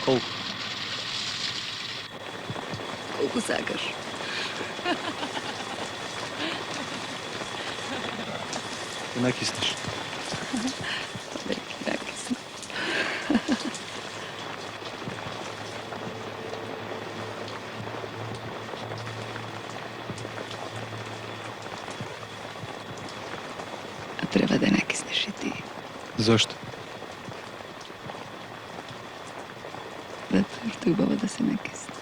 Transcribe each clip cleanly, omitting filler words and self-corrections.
Колко? Колко сакаш? Не накиснеш. Лек, накисно. А треба да накиснеш и ти. Зошто? Затоа што е убаво да се накисне.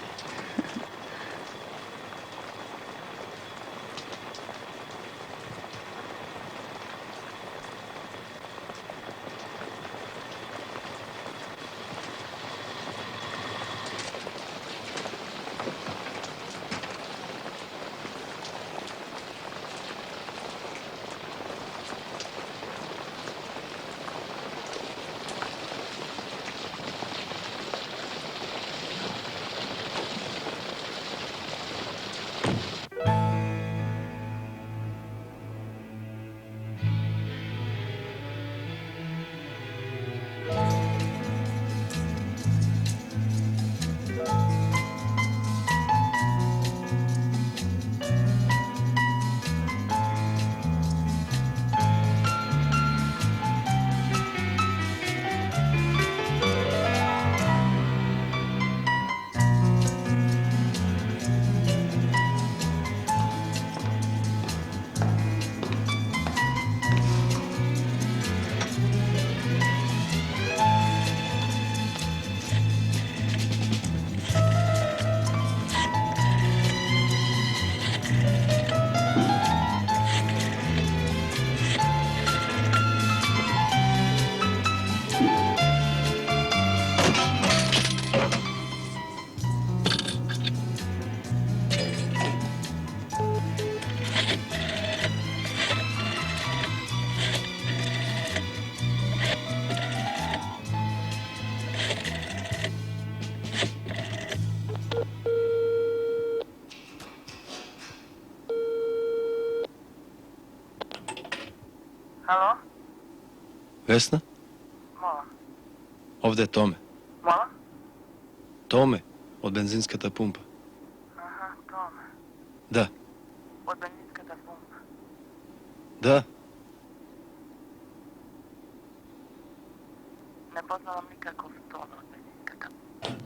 Ало? Весна? Мола. Овде е Томе. Мола? Томе, од бензинската пумпа. Аха, Томе. Да, Од бензинската пумпа. да. Не познавам никаков Томе од бензинската пумпа.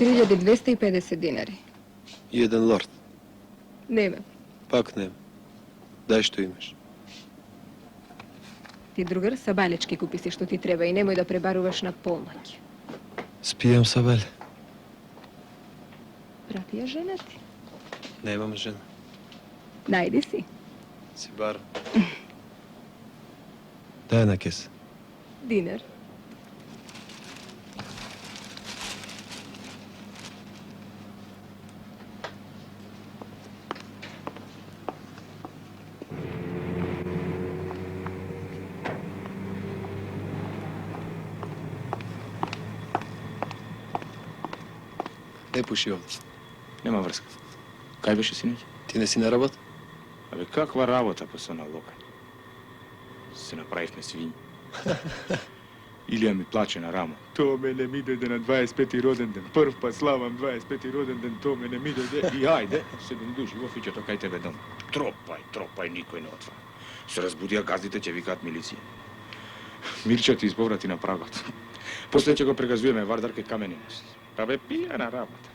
$3250. И еден лорд. Нема. Пак нема. Дај што имаш. Ти другар сабалечки купи си што ти треба и немој да пребаруваш на помаќ. Спијам сабеле. Прати ја жена ти. Немам жена. Најди си. Си бар. Дај на кеса. Динар. Не пуши овде. Нема врска. Кај беше синоќ? Ти не си на работа? Абе, каква работа па со налога? Се направивме свињи. Илија ми плаче на рамо. То мене ми дојде на 25-ти роден ден. Прв па славам 25-ти роден ден, то мене ми дојде. И ајде, 7 души во фиќето кај тебе дом. Тропај, никој не отвара. Се разбудија газдите, ќе викаат милиција. Mirča ti izpovrati na pragot. После ќе го прегазуваме Вардарке камениност. Па бе пијана работа.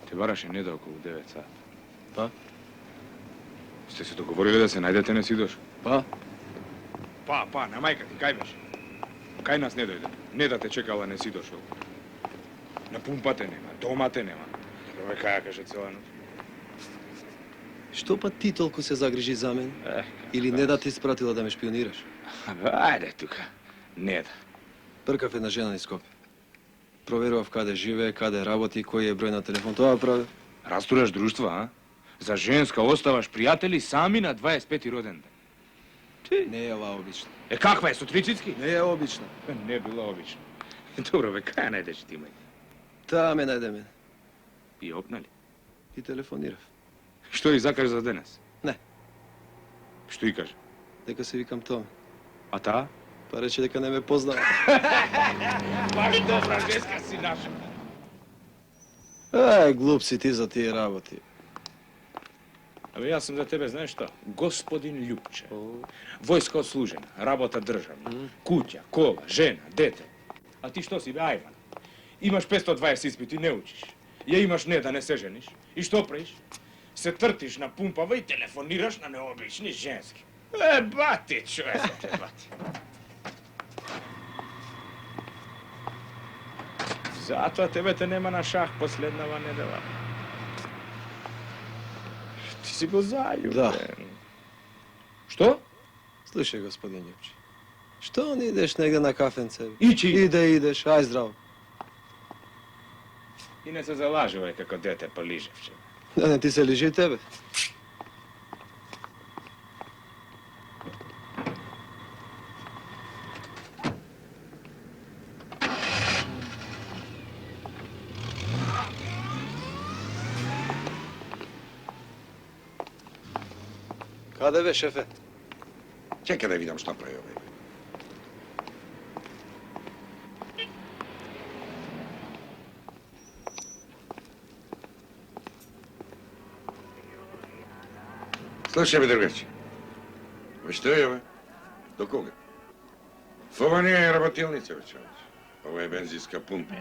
Те бараше неда околу 9 сат. Па? Сте се договорили да се најдете, не си дош? Па? Па, на мајка ти, кај беше? Кај нас не дојде? Не да те чекала, не си дошол. На пумпа те нема, дома те нема. Бе, каја каже цела ноќ? Што па ти толку се загрижи за мен? Или не да ти испратила да ме шпионираш? Абе, ајде тука. Не да. Пркав една жена низ Скопје. Проверував каде живее, каде работи, кој е број на телефон. Тоа прави. Растураш друштва, а? За женска оставаш пријатели сами на 25-ти роден ден. Не е ова обично. Е, каква е, Сутрицицки? Не е обично. Не била обично. Добро, бе, каја најдеш ти, мај? Таа ме најде мен. И опнали? И телефонирав. Што и закажа за денес? Не. Што и каже? Дека се викам Томе. А таа? Па рече дека не ме познава. Баш добра женска си наша. Глуп си ти за тие работи. Абе, јас сум за тебе, знаеш што? Господин Љупче. Војска отслужена, работа државна, куќа, кола, жена, дете. А ти што си, бе, ајван? Имаш 520 испити, не учиш. Ја имаш не да не се жениш. И што правиш? Се тртиш на пумпава и телефонираш на необични женски. Бати, човече, бати. Затоа тебе те нема на шах последнава недела. Ти си го заљубен. Да. Што? Слушај, господин Љупче. Што не идеш негде на кафенце? Ичи. Идеш, ај здраво. И не се залажувај како дете по лижевче. Да не ти се лижи и тебе. Каде бе, шефе? Чекай да видам што прави овој. Слушај, бе, другарче. Што е ова? До кога? Ова не е работилница, бе, човече. Ова е бензинска пумпа.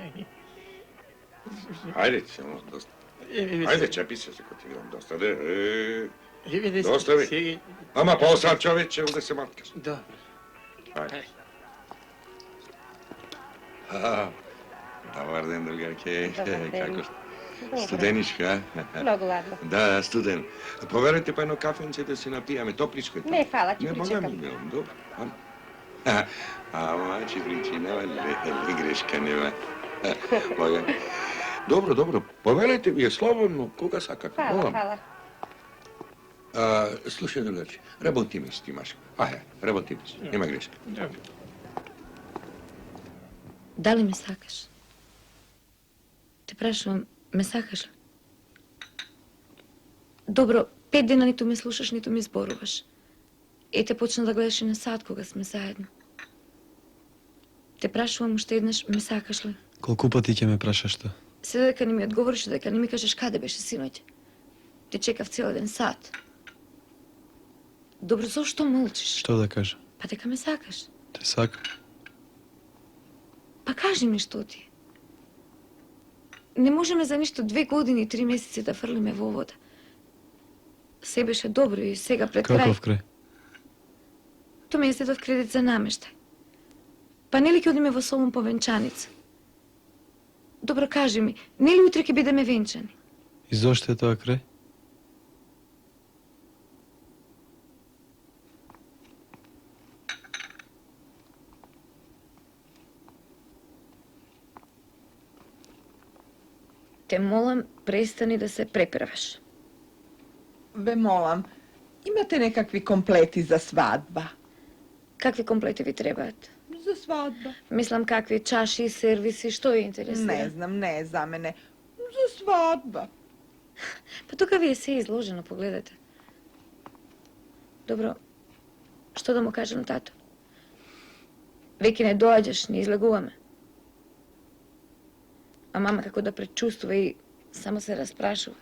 Ајде, само доста. Ајде, чепи се, ако ти видам доста. Доста ви. Ама по-сад, човече, да се маткаш. Да. Ајде. Добар ден, другарке. Како студеничка? Много ладно. Да, студен. Поверете па едно кафенце да се напијаме, топличко е тоа. Не, фала, ќе Не, бога причекам. ми, милом, добро. Ама, че причинава ли грешка нема. Бога. Добро, поверете ми е слободно, кога сакате. Фала, фала. Слушај, другарче, работи ми си ти, Машко. Ајде, работи ми си, нема грешка. Дали ме сакаш? Те прашувам, ме сакаш ли? Добро, 5 дена ниту ме слушаш, ниту ми зборуваш. И те почна да гледаш и на сад кога сме заедно. Те прашувам уште еднаш, ме сакаш ли? Колку пати ќе ме прашаш тоа? Се дека не ми одговориш, дека не ми кажеш каде беше синоќ. Те чекав цел ден сад. Добро, зошто мълчиш? Што да кажа? Па дека ме сакаш. Те сакам. Па кажи ми што ти. Не можеме за ништо 2 години и 3 месеци да фрлиме во вода. Се беше добро и сега пред крај. Каков крај? Тоа ми е седов кредит за намештај. Па нели ќе одиме во Солун по венчаница? Добро, кажи ми, нели утре ќе бидеме венчани? И зошто е тоа крај? Те молам, престани да се преправаш. Ве молам, имате некакви комплети за свадба? Какви комплети ви требаат? За свадба? Мислам какви чаши, сервиси, што ја интересира? Не знам, не е за мене. За свадба. Па тука ви е се изложено, погледате. Добро, што да му кажам на тато? Веќе не доаѓаш, не излегуваме. А мама како да пречувствува и Само се распрашува.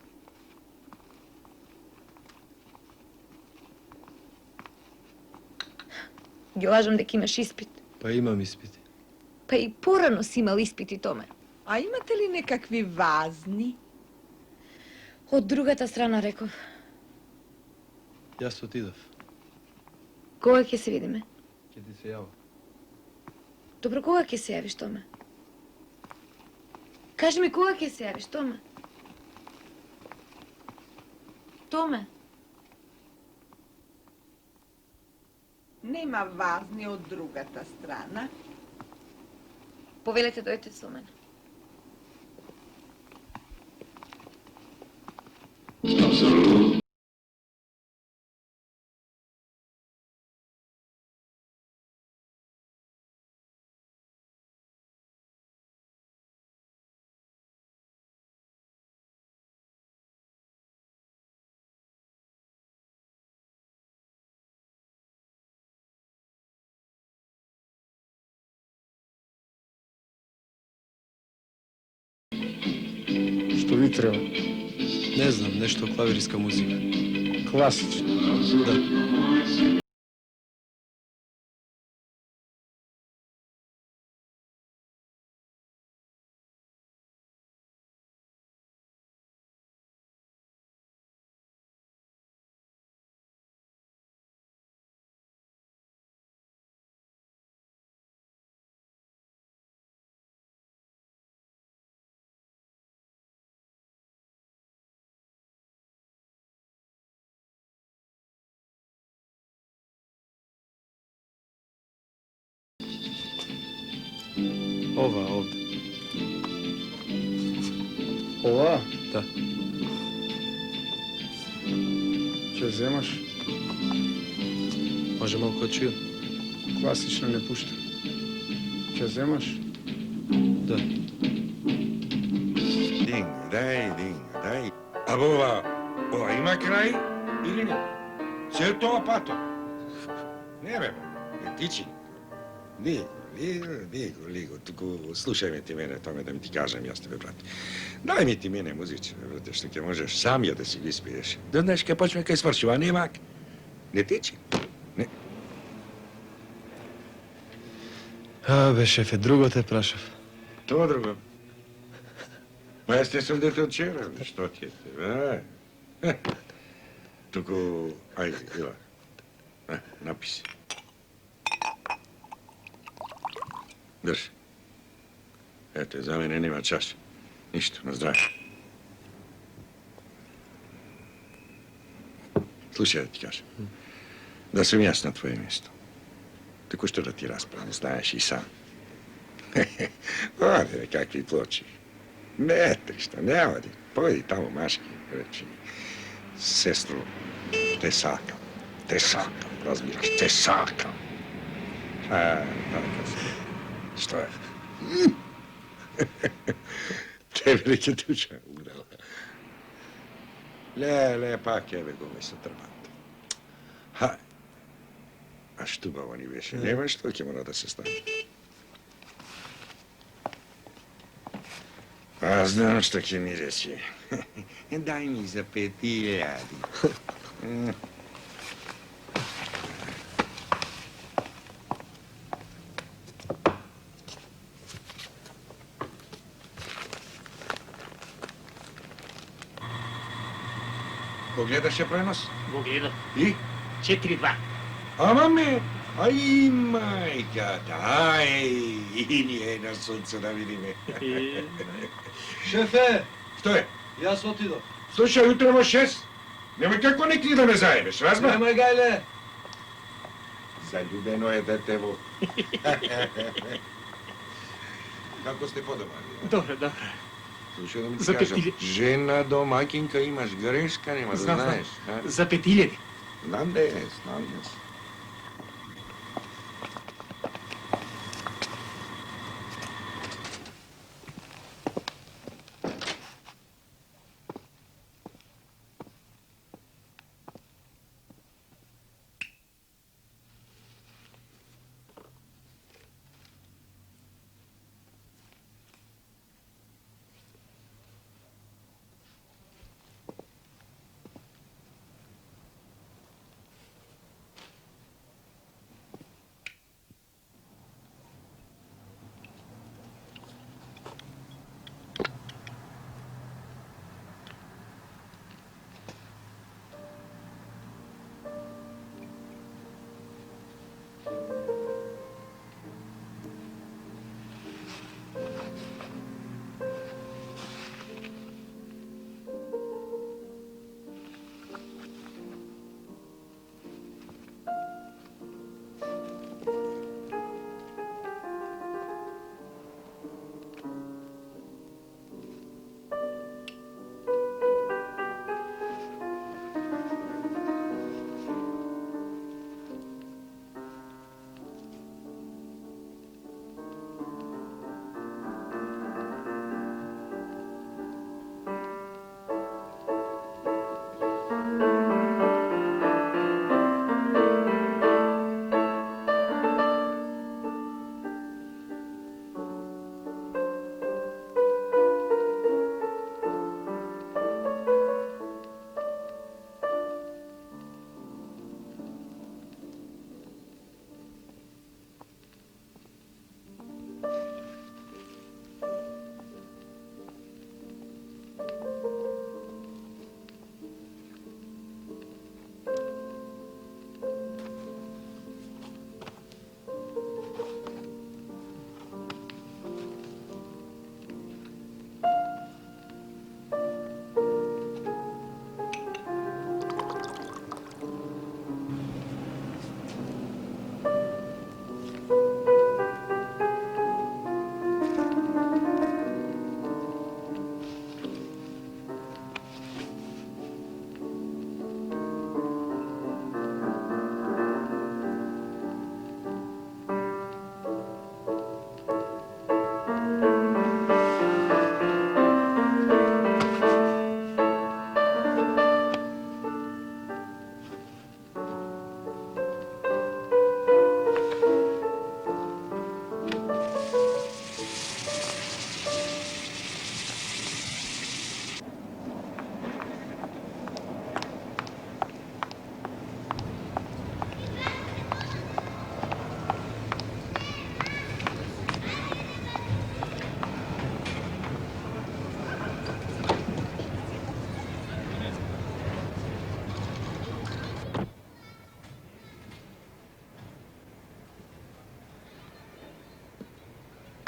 Ги лажам дека имаш испит. Pa imam ispiti. Па и порано си имал испити, Томе. A imate li nekakvi vazni? Од другата страна, реков. Jaz otidov. Кога ќе се видиме? Ќе ti se java. Добро, кога ќе се јавиш, Томе? Кажи ми, кога ќе се јавиш, Томе? Томе? Nema vazni od drugata strana. Повелете, дојдете со мене. Što vi treba? Ne znam, nešto klavirijska muzika. Klasično. Da. Ova ovdje. Ova? Da. Če zemaš? Može malo kočiju? Klasično ne pušta. Če zemaš? Da. Dingo, daj. A ova ima kraj ili ne? Sve to pato. Ne beba, ne tiči. Ligo, tuku, slušaj me ti mene tome da mi ti kažem, ja s tebe, brate. Daj mi ti mene muziče, brate, što ke možeš sam ja da si ispiješ. Da znaš kaj počne kaj svršu, a ne mak. Ne tiči. Ne. A, be, šefe, drugo te prašav. To drugo. Pa jeste sam dete od čera, što ti je te, Tuku, ajde, Ila, napisi. Drži. Eto, za mene nema čaša. Ništa, na zdravlje. Slušaj da ti kažem. Da sam ja na tvoje mjesto. Tako što da ti raspravim, znaš i sam. Ode, kakvi ploči. Ne, šta, ne odi. Pojedi tamo maški, reći. Sestru, te sakam, razmiraš, te sakam. Tako se. Što je? Te velike tuča ugrala. Le, pa keve gome sa trbanto. Ha, a štuba oni više nema, što će mora da se stane? A znam što će mi reći. Daj mi za 5.000. Pogledaš je prenos? Го гледам. I? 4-2. Ama me, aj majka, aj, i nije na suncu da vidi me. Šefe, Što je? ja sam otidov. Slušaj, jutro imaš 6. Nemoj kako neki da me zajebeš, razma? Nemoj gajle. Zaljubeno je detevo. Kako ste podobali? Добре, добре. Slušaj da mi ti За kažem, 5.000. žena domaćinka imaš, greška nema, da Знам, znaš. знам. За 5.000. Znam da je.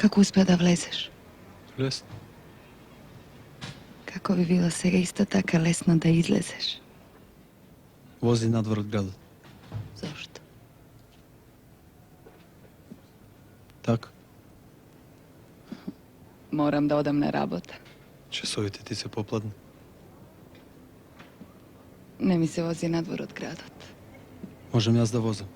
Како успеа да влезеш? Лесно. Како би било сега исто така лесно да излезеш? Вози надвор од градот. Зошто? Така. Морам да одам на работа. Часовите ти се попладни. Не ми се вози надвор од градот. Можем јас да возам.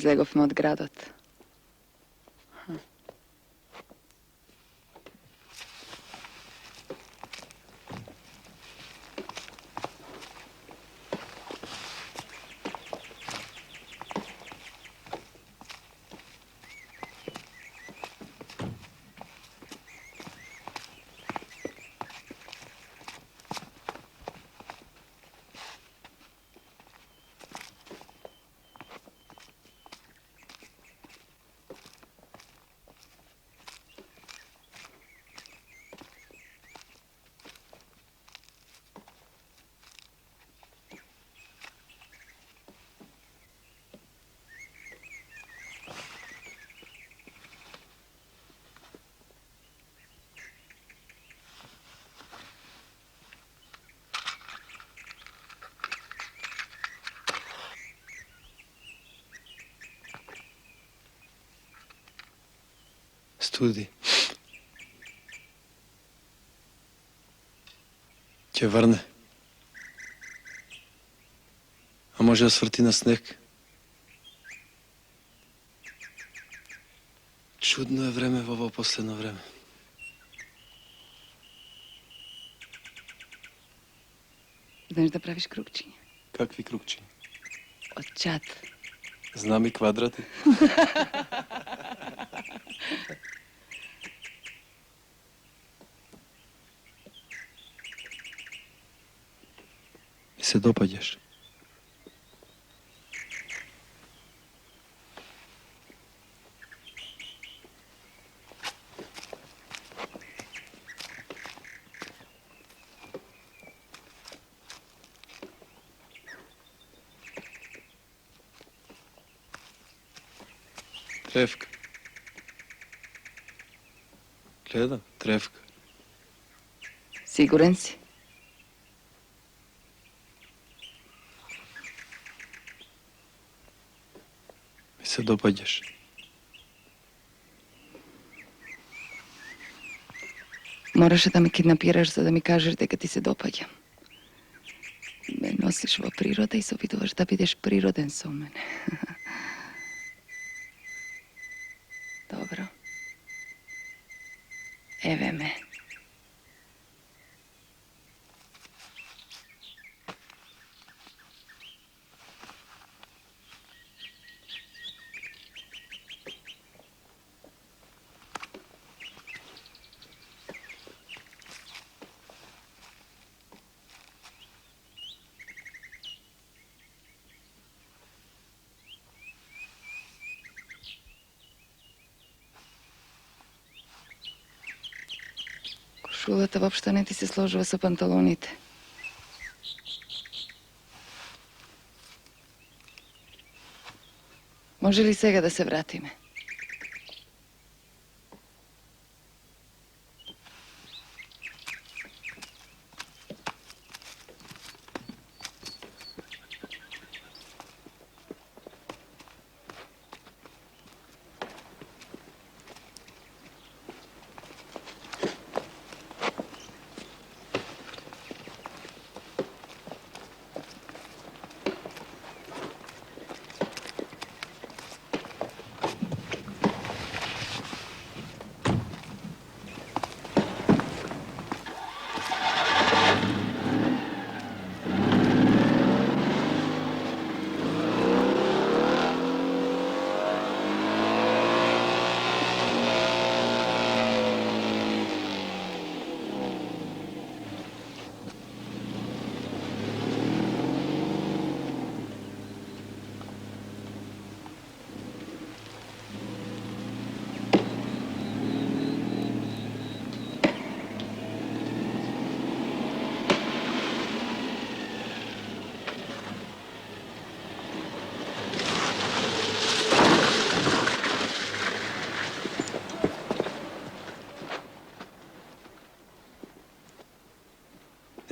Излеговме од градот. Студи. Ќе врне. А може да сврти на снег. Чудно е време во ово последно време. Знаеш да правиш крупчиња? Какви крупчиња? Од чат. Знам и квадрати. Ми се допаѓаш. Тревка. Гледам, тревка. Сигурен си? Ми се допаѓаш. Мораше да ме киднапираш за да ми кажеш дека ти се допаѓам. Ме носиш во природа и се обидуваш да бидеш природен со мене. Добро. Еве ме. Кошулата воопшто не ти се сложува со панталоните. Може ли сега да се вратиме?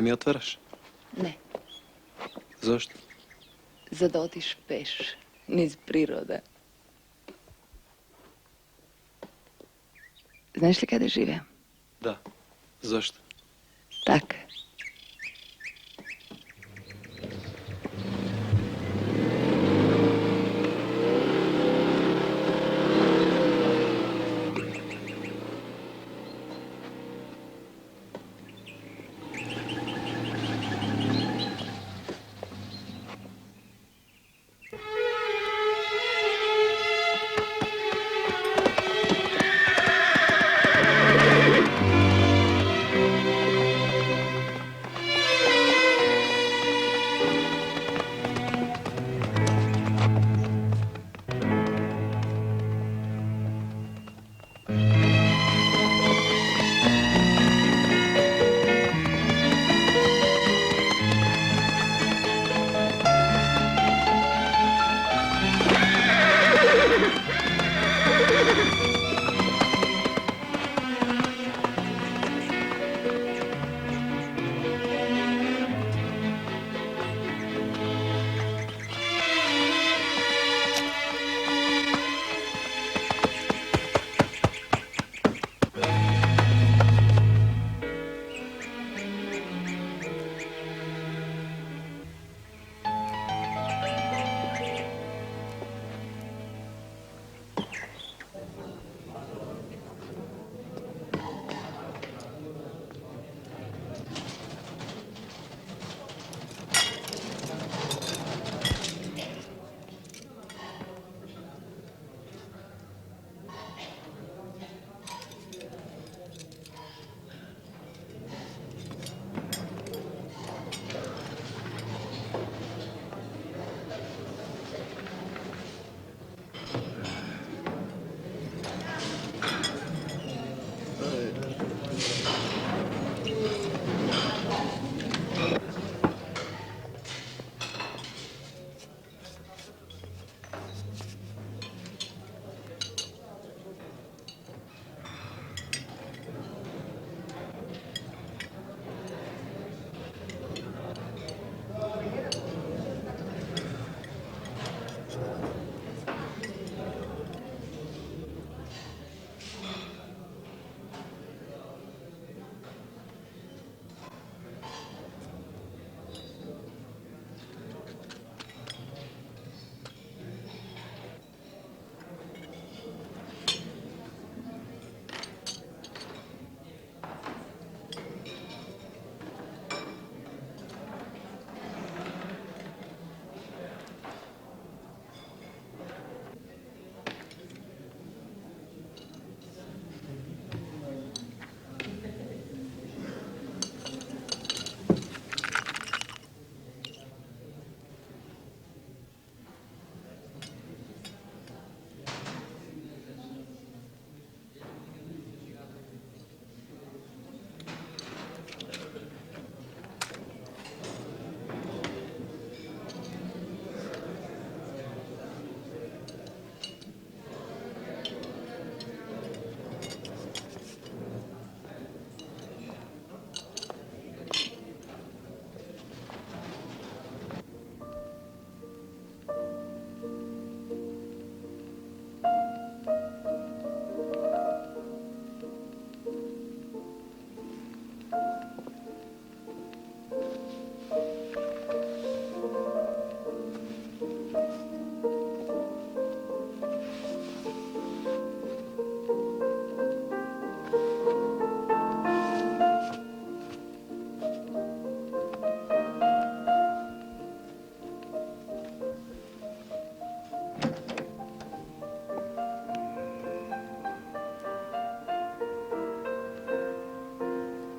mi otvaraš? Ne, Zašto? za da otiš peš, niz priroda. Znaš li kada žive? Da. Zašto? Tak.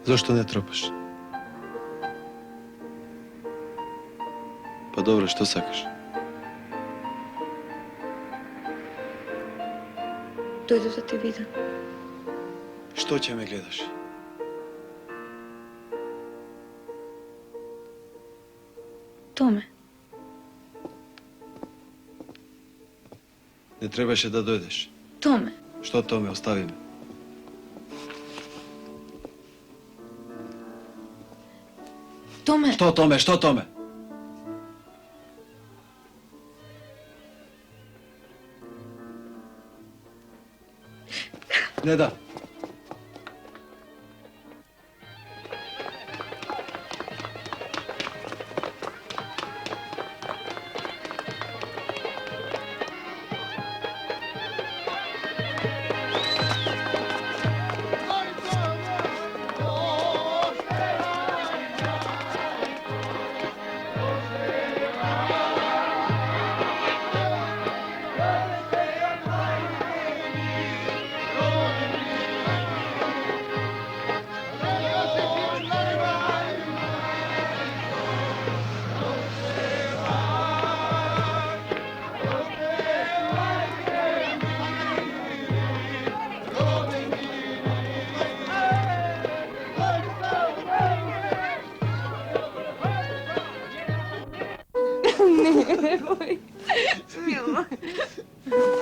Zašto ne tropaš? Pa dobro, što sakaš? Doјдов да те видам. Što će me gledaš? Томе, Ne trebaše da dojdeš. Томе, Što tome, ostavi me. Što tome, što tome? Ne da.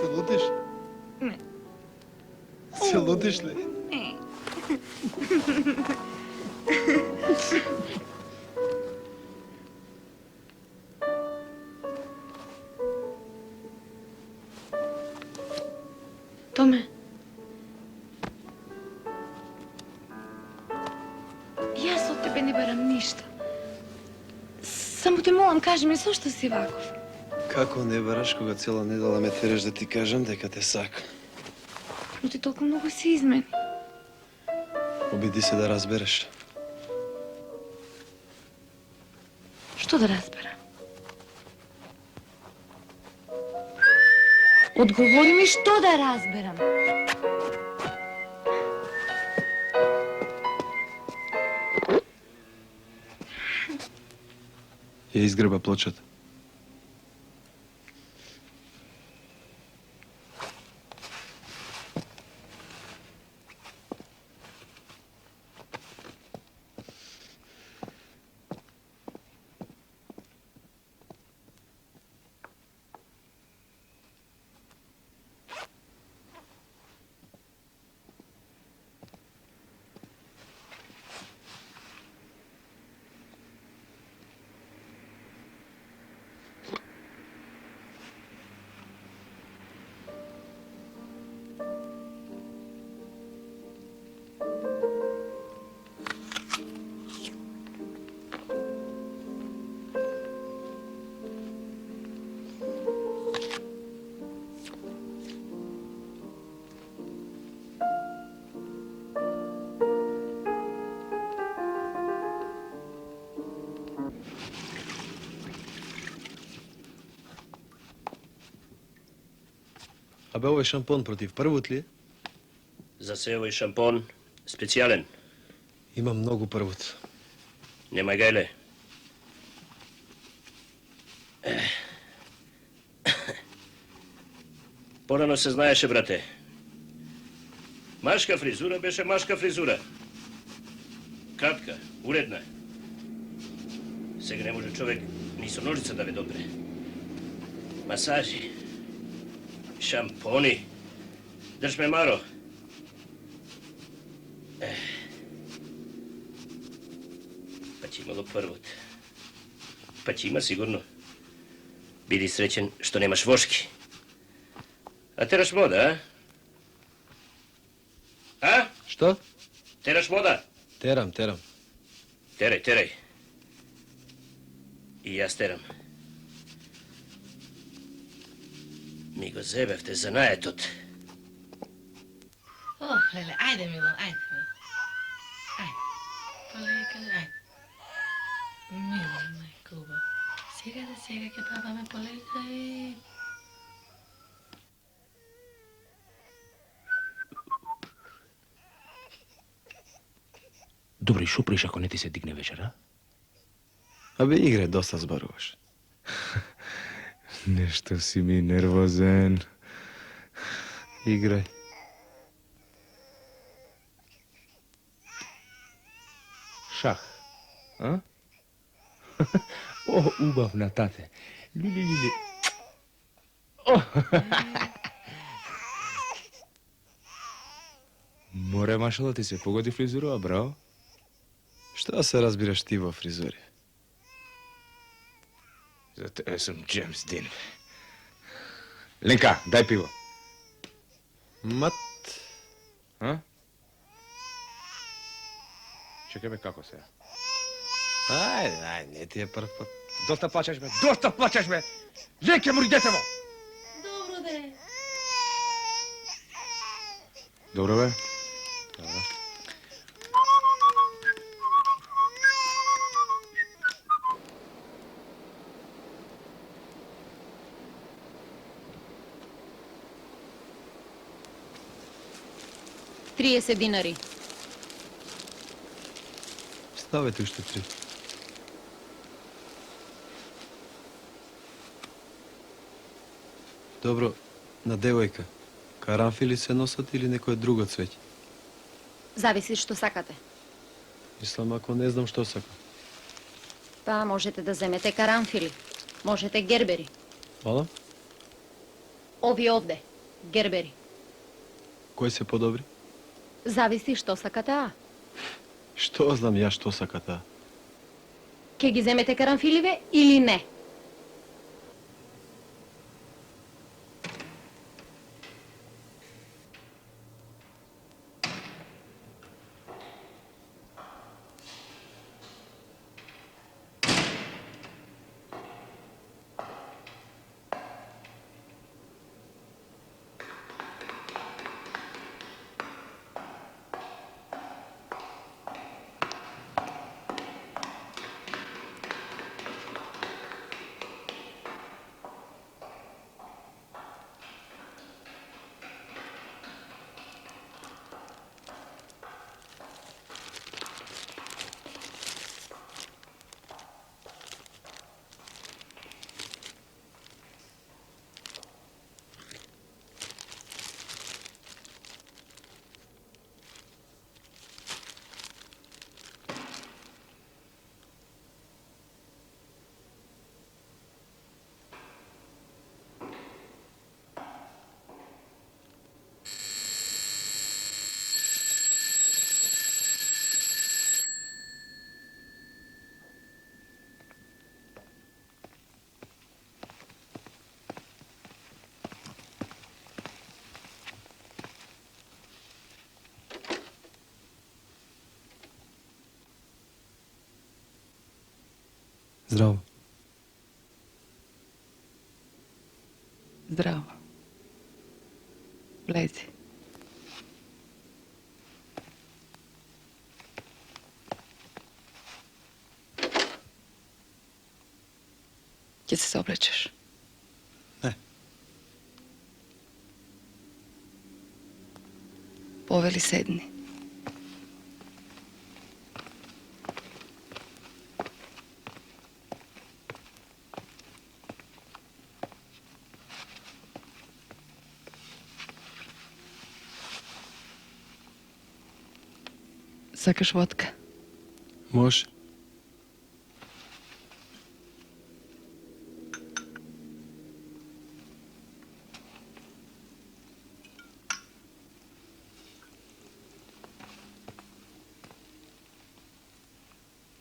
Se lutiš? Ne. Se lutiš li? Ne. Tome. Jaz od tebe ne baram ništa. Samo te molim, kaži mi, zašto si ovakav? Kako ne baraš koga cijela nedela me tereš da ti kažem дека te sakam? Но ти толкова много се измени. Обиди се да разбереш. Що да разбера? Odgovori mi što da razberam. Je izgreba pločata. Абе, овој шампон против првут ли е? За се овој шампон специјален. Има многу првут. Немај гајле. Порано се знаеше, брате. Машка фризура беше машка фризура. Кратка, уредна. Сега не може човек ни со ножица да ве допре. Масажи, шампони. Држ ме, Маро. Па ќе имало првот. Па ќе има сигурно. Биди среќен што немаш вошки. А тераш мода, а? А? Што? Тераш мода? Терам. Терај. И јас терам. Ми го зебевте за наетот. О, леле, ајде, Мило, ајде. Ајде. Полека, ајде. Мило, мајко убав. Сега ќе пробаме полека и... Добре, шо приш ако не ти се дигне вечера? Абе, игре, доста збаруваш. Нешто си ми нервозен. Играј. Шах, а? О, убавна, тате. Лили. О! Море машало ти се погоди фризурова, браво. Што се разбираш ти во фризури? Za tebe sam James Dean. Ленка, дай пиво. Mat, A? Čekaj be, kako se? ajde, nije ti je prv put. Доста плачеш, бе! Доста плачеш, бе! Леке му детево! Dobro de. Dobro be? $30. Stavite ušte 3. Dobro, na devojka. Karanfili se nosat ili neko je drugo cveće? Зависи што сакате. Mislim, ako ne znam što saka. Па можете да земете карамфили, можете гербери. Hvala. Ови овде, гербери. Koji se podobri? Зависи што сакате, а? Što znam ja što sakata? Ке ги земете карамфиливе или не? Zdravo. Zdravo. Lezi. Gdje se oblećeš? Ne. Poveli sedni. Sakaš vodka? Može.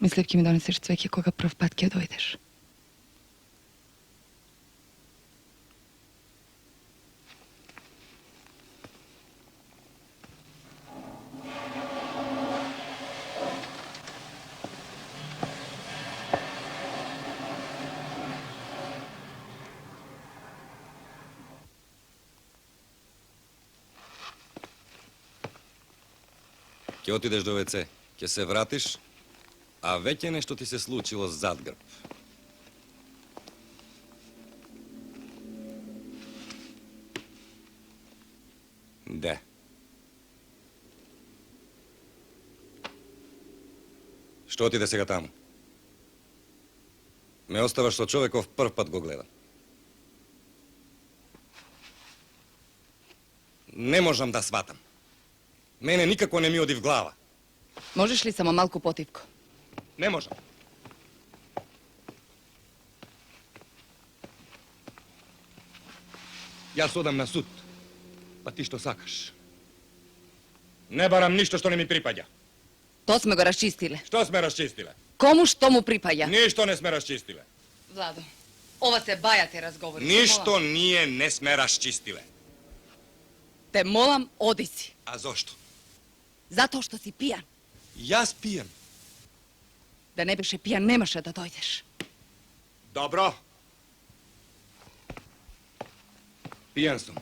Mislim, ki mi doneseš cveke koga prv pat kje dojdeš. Ќе отидеш до ВЦ, ќе се вратиш, а веќе нешто ти се случило зад грб. Де? Што отиде сега таму? Ме оставаш со човеков прв пат го гледам. Не можам да сватам. Мене никако не ми оди в глава. Možeš li samo malku potivku? Не можам. Јас одам на суд. Па ти што сакаш? Не барам ништо што не ми припаѓа. To smo ga raščistile. Што сме расчистиле? Komu što mu pripaja? Ништо не сме расчистиле. Vlado, Ова се баја те разговори. Ништо ние не сме расчистиле. Те молам, оди си. А зошто? Затоа што си пијан. Јас пијам. Да не беше пијан, немаше да дојдеш. Добро. Пијан сум.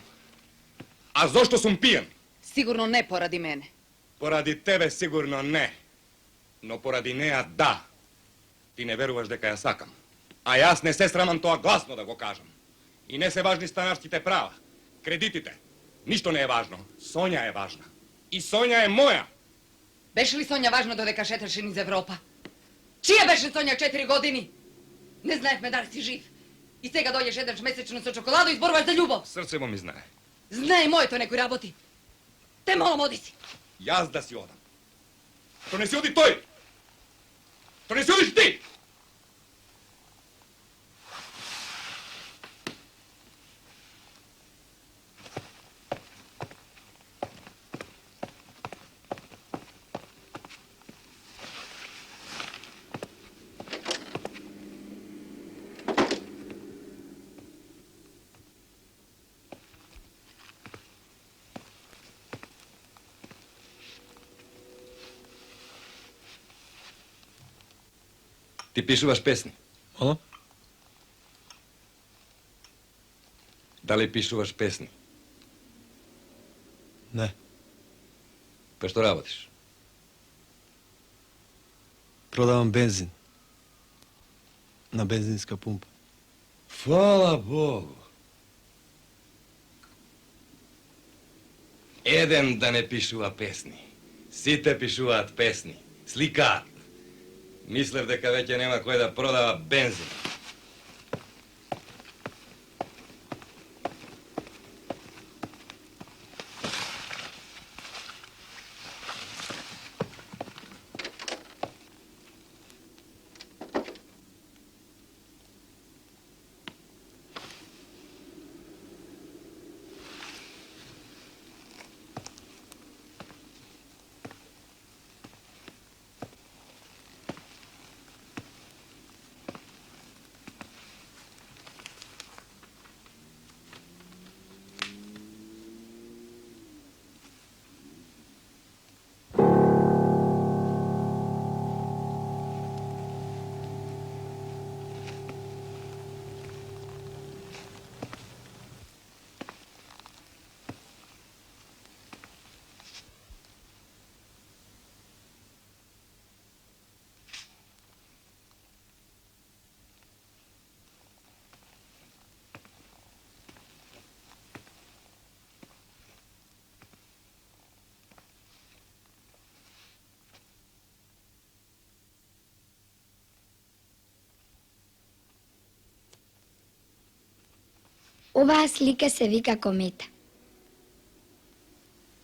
А зошто сум пијан? Сигурно не поради мене. Поради тебе сигурно не. Но поради неа да. Ти не веруваш дека ја сакам. А јас не се срамам тоа гласно да го кажам. И не се важни станарските права. Кредитите. Ништо не е важно. Сонја е важна. И Сонја е моја. Беше ли Сонја важно додека шеташе низ Европа? Чија беше Сонја 4 години? Не знаевме дали си жив. И сега дојдеш еднаш месечно со чоколадо и зборуваш за љубов. Срце му ми знае. Знае моето некој работи. Те молам, оди си. Јас да си одам. То не си оди тој. То не си одиш ти. Ти пишуваш песни? Мало? Дали пишуваш песни? Не. Па што работиш? Продавам бензин. На бензинска пумпа. Фала Богу. Еден да не пишува песни. Сите пишуваат песни. Сликаат. Мислев дека веќе нема кој да продава бензин. Оваа слика се вика комета.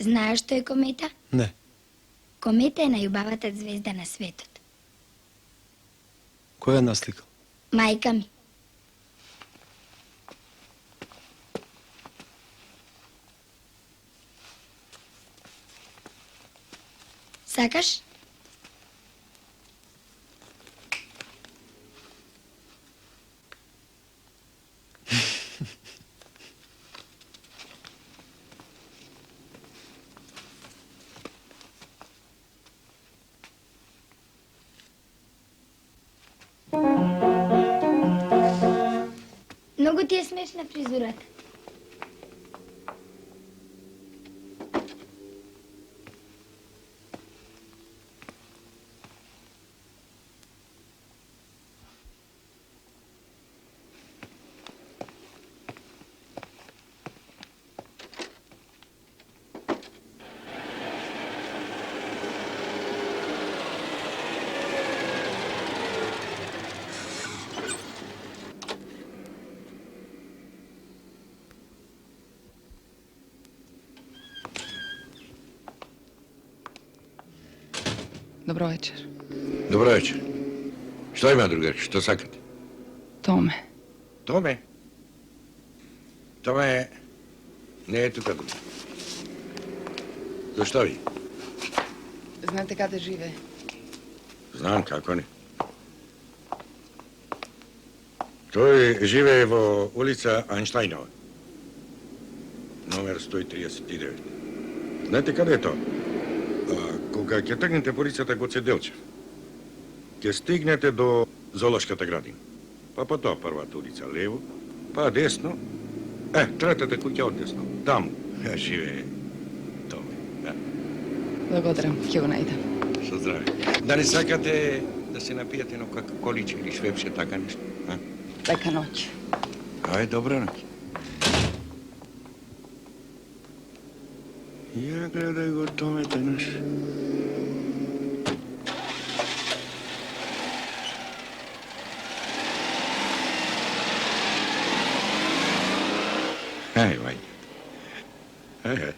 Знаеш што е комета? Не. Комета е најубавата звезда на светот. Која е насликал? Мајка ми. Сакаш? Многу ти е смешна фризурата. Добро вечер. Добро вечер. Што има, другарки? Што сакате? Томе. Томе? Томе не е тука. Зашто ви? Знаете каде живее? Знам, како не. Той живее во улица Айнштайнова. Номер 139. Знаете къде е то? Кога ќе тргнете по улицата Гоце Делчев, ќе стигнете до Зоолошката градина. Па потоа првата улица лево, па десно. Третата куќа одесно. Таму живее Томе. Благодарам, ќе го најдам. Со здраве. Да не сакате да се напиете едно количе или швепче, така нешто? Лека ноќ. Ај, добра ноќ. Ја гледај го Томете наш. Ај, вај. Ај.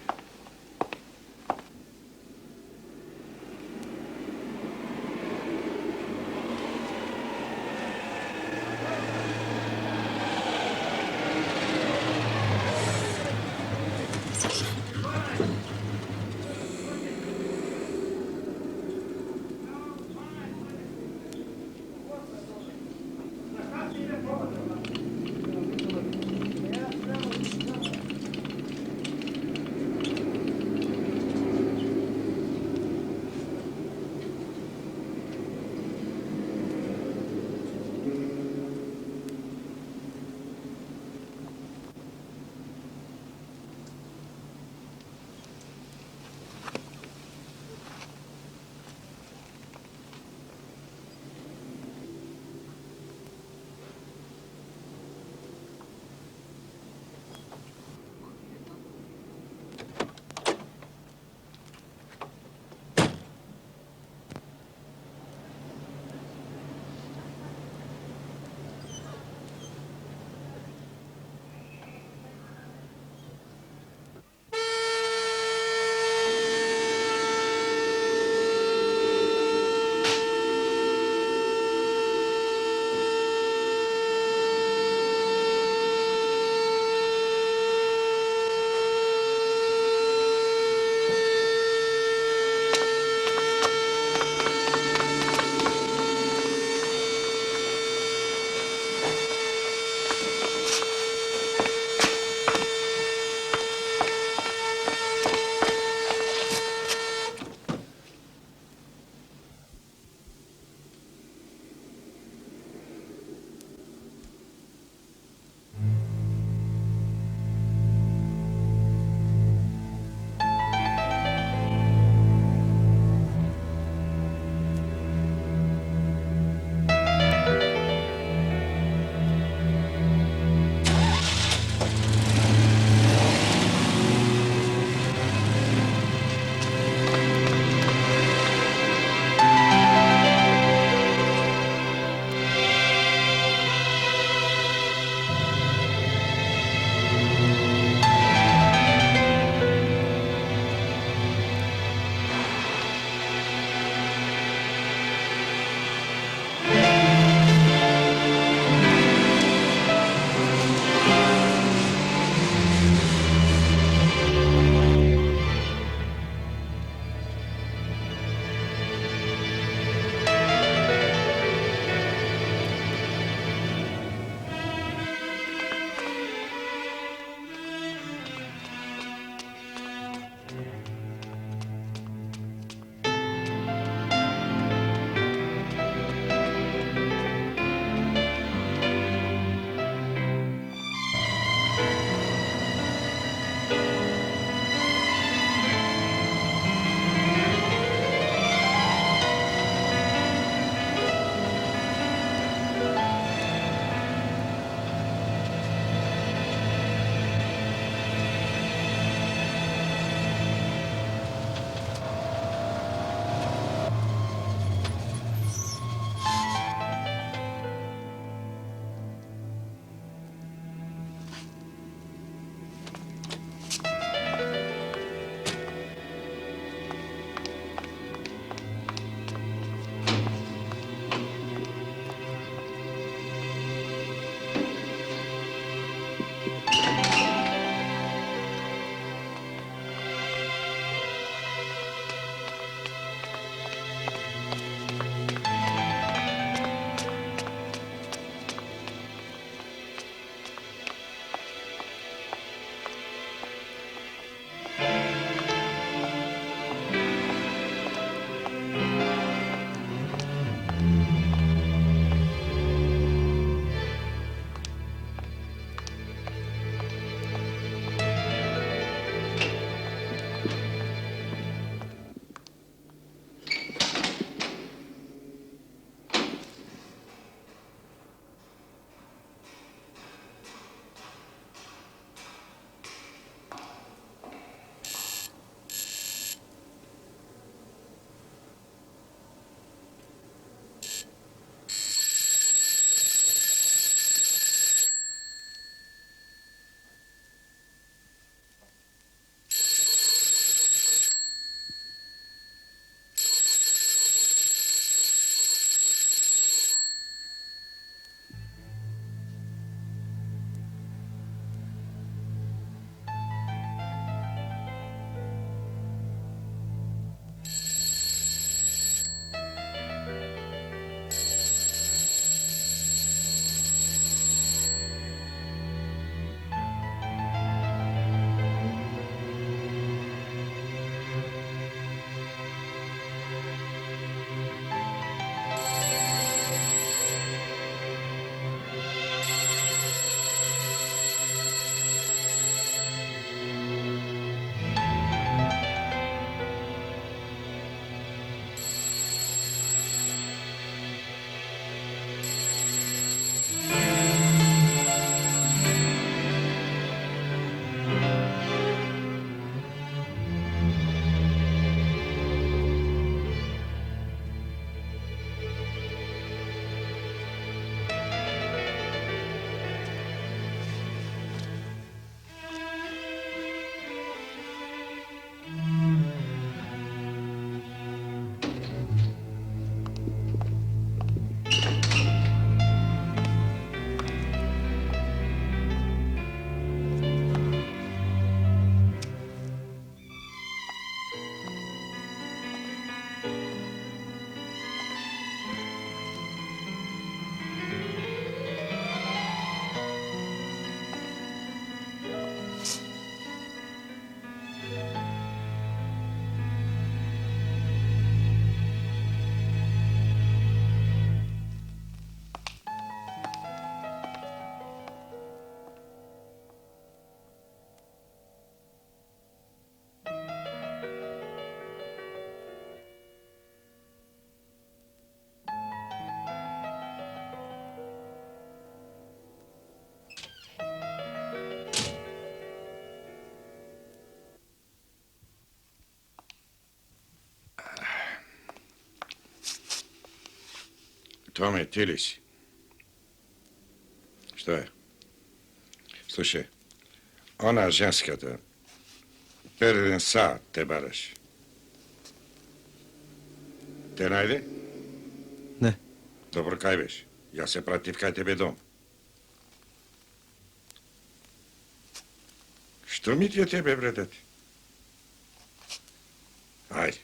Tome, ti li si? Što je? Slušaj, ona ženskата, переден сад те бараш. Те најде? Ne. Dobro, kaj veš? Ja se prativ kaj tebe dom. Što mi ti je tebe, bredati? Ajde.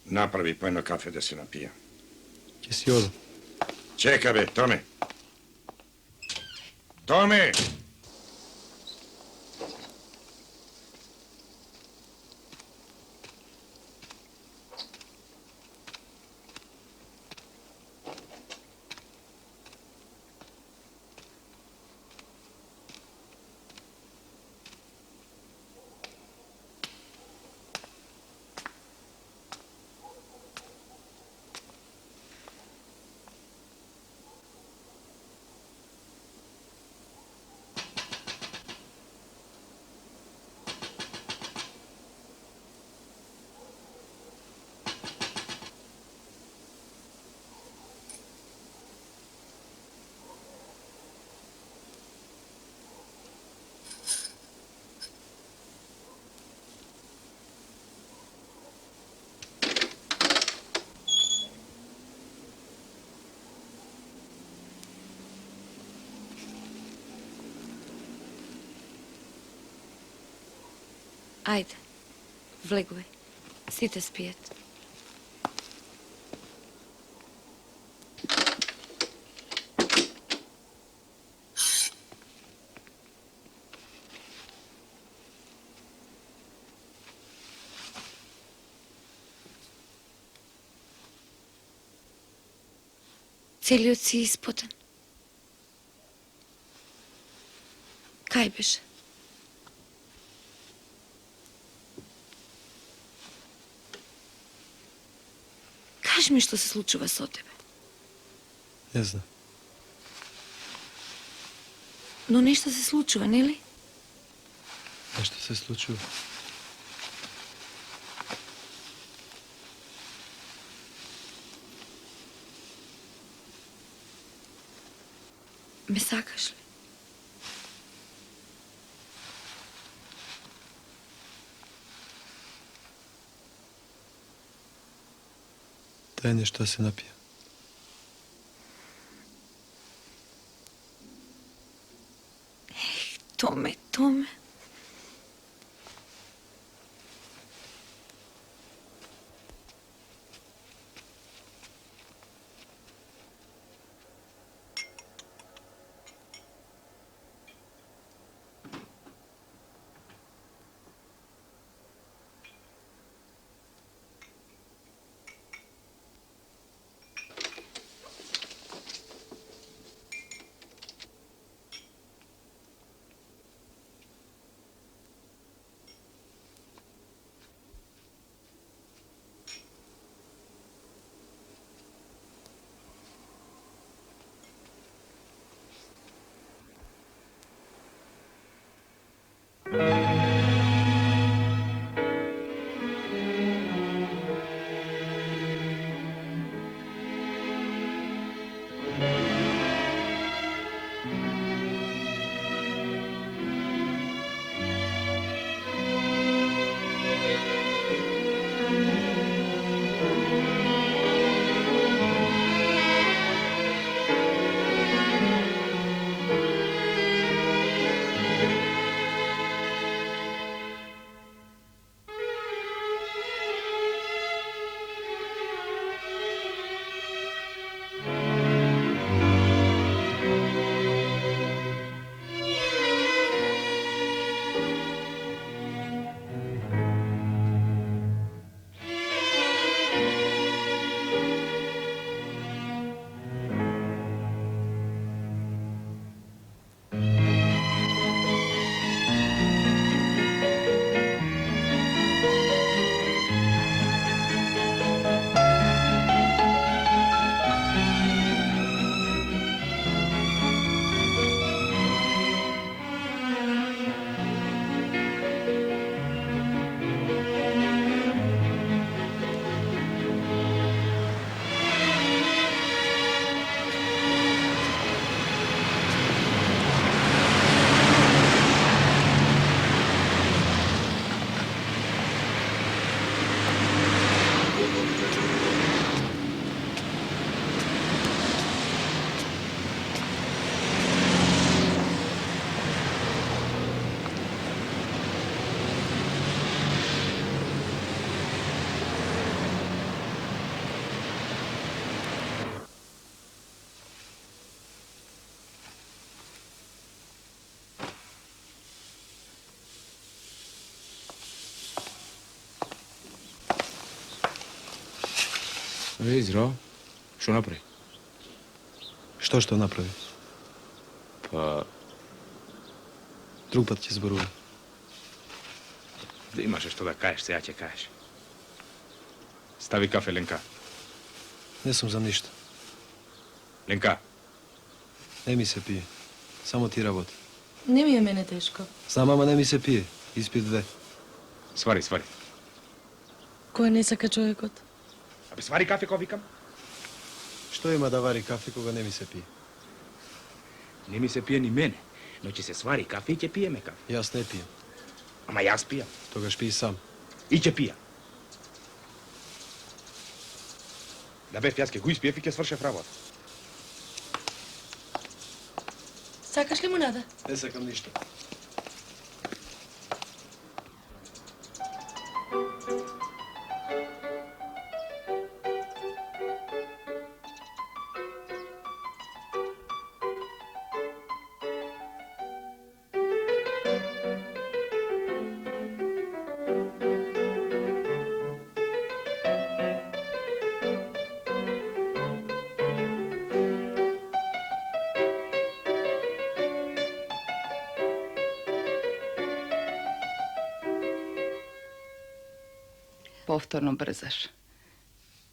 Napravi po jedno kafe da se napijam. Gdje si odo? Čeka be, Tome. Tome! Ajde, vleguj, site spijet. Целиот си испотен. Кај беше? Кажи ми што се случува со тебе. Ne znam. Но нешто се случува, нели? Nešto se slučilo. Ме сакаш ли? Daj nešto da se napije. Томе, Томе. Ей, здраво. Що направи? Što napravi? Pa, Drug put ti zborujem. da imaš što da kažeš, se ja će kažeš. Stavi kafe, Lenka. Ne sam za ništa. Lenka, Ne mi se pije. Samo ti raboti. Не ми е мене тешко. Znam, mama, ne mi se pije. Ispit 2. свари, свари. Кој не сака човекот? Абе, свари кафе, ко викам. Što ima da vari kafe koga ne mi se pije? Не ми се пие ни мене, но ќе се свари кафе и ќе пиеме кафе. Jas ne pijem. Ама јас пијам. Toga špij sam. И ќе пијам. Да бе, јас ќе го испиев и ќе свршев работа. Сакаш лимунада? Ne sakam ništa. Повторно брзаш.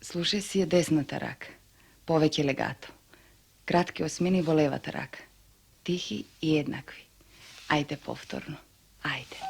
Слушај си е десната рака. Повеќе легато. Кратки осмини во левата рака. Тихи и еднакви. Ајде повторно. Ајде.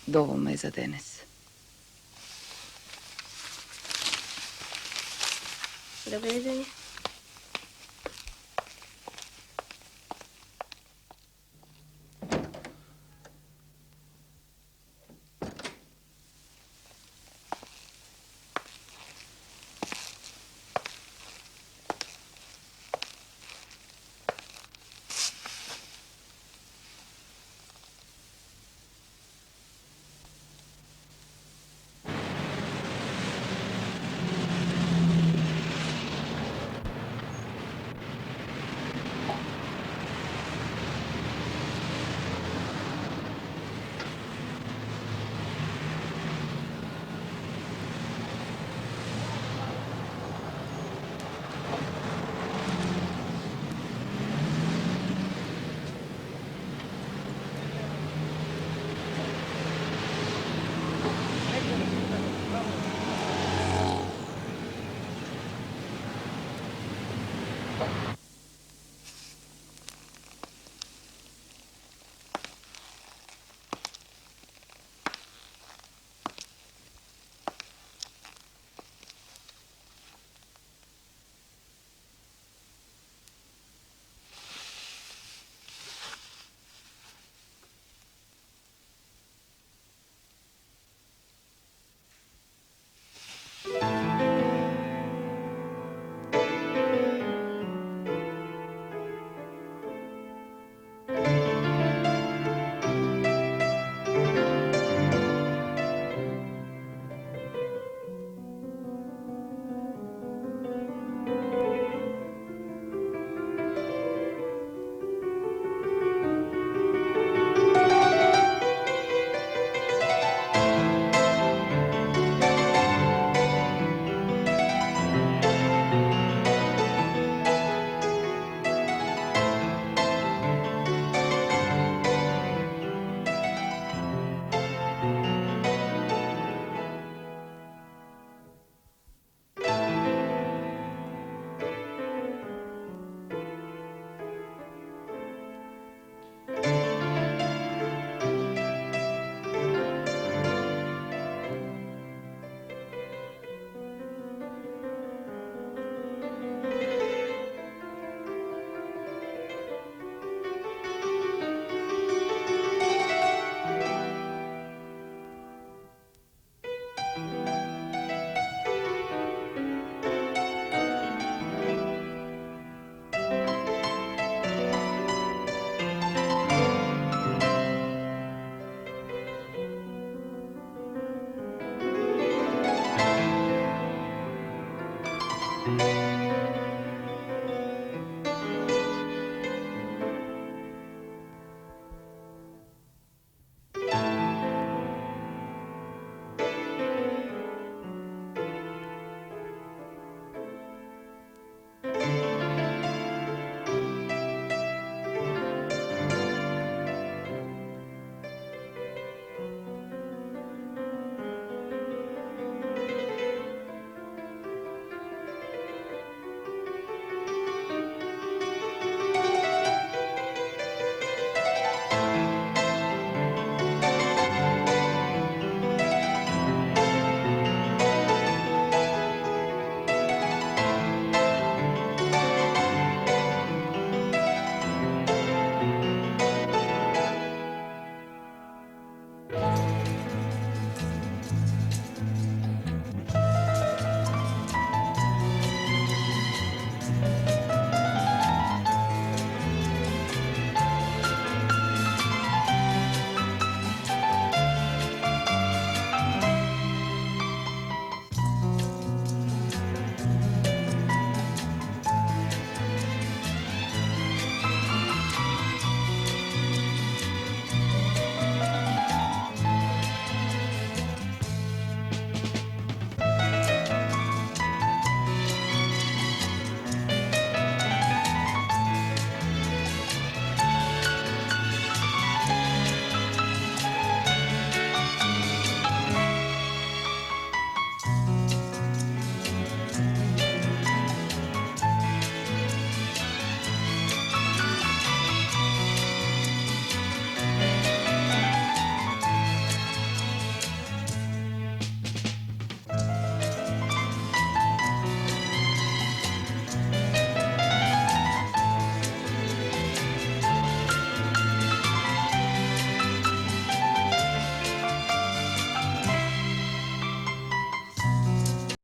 Доволно е за денес. Добре, Дани.